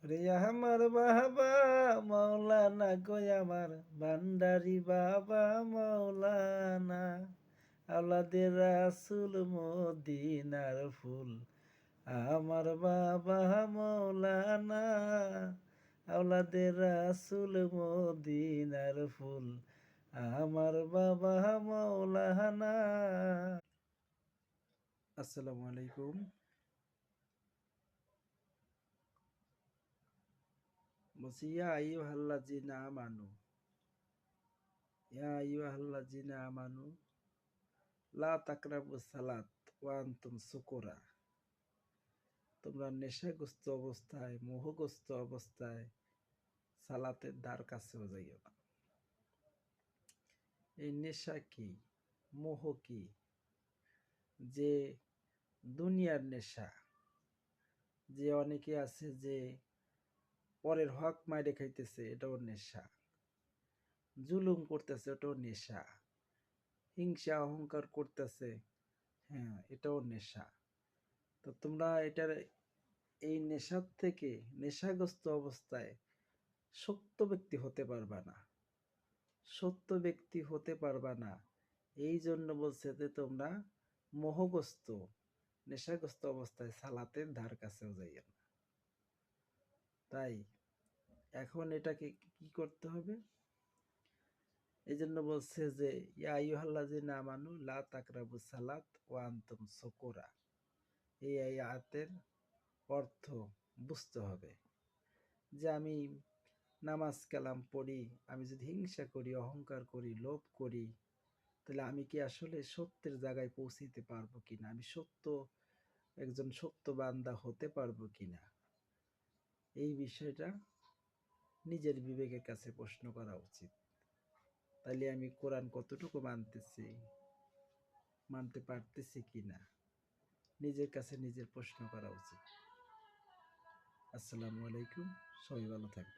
রে আমার বাবা মাওলানা কই আমার ভান্ডারি বাবা মাওলানা আওলাদের রাসূল মদিনার ফুল আমার বাবা মাওলানা আওলাদের রাসূল মদিনার ফুল আমার বাবা মাওলানা। আসসালামু আলাইকুম। বলছি ইয়া আইয়ুহাল্লাযিনা আমানু ইয়া আইয়ুহাল্লাযিনা আমানু লা তাকরাবুস সালাত ওয়া আনতুম সুকুরা। তোমরা নেশাগ্রস্ত অবস্থায় মোহগ্রস্ত অবস্থায় সালাতের দ্বার কাছেও যাইও না। এই নেশা কি, মোহ কি? যে দুনিয়ার নেশা, যে অনেকে আছে যে পরের হক মাইরে খাইতেছে, এটাও নেশা। জুলুম করতেছে, এটাও নেশা। হিংসা অহংকার করতেছে, হ্যাঁ, এটাও নেশা। তো তোমরা এটার এই নেশার থেকে, নেশাগ্রস্ত অবস্থায় সত্য ব্যক্তি হতে পারবা না। সত্য ব্যক্তি হতে পারবা না, এই জন্য বলছে যে তোমরা মোহগ্রস্ত, নেশাগ্রস্ত অবস্থায় সালাতের ধার কাছেও যাইও না। তাই এখন এটাকে কি করতে হবে? এই জন্য বলছে যে ইয়া আইয়ুহাল্লাযিনা আমানু লা তাকরাবুস সালাত ওয়া আনতুম সুকুরা। এই আয়াতের অর্থ বুঝতে হবে যে আমি নামাজ কালাম পড়ি, আমি যদি হিংসা করি, অহংকার করি, লোভ করি, তাহলে আমি কি আসলে সত্যের জায়গায় পৌঁছিতে পারবো কিনা, আমি একজন সত্য বান্দা হতে পারবো কিনা, এই বিষয়টা নিজের বিবেকের কাছে প্রশ্ন করা উচিত। তাইলে আমি কোরআন কতটুকু মানতে পারতেছি কিনা, নিজের কাছে নিজের প্রশ্ন করা উচিত। আসসালামু আলাইকুম, সবাই ভালো থাকবেন।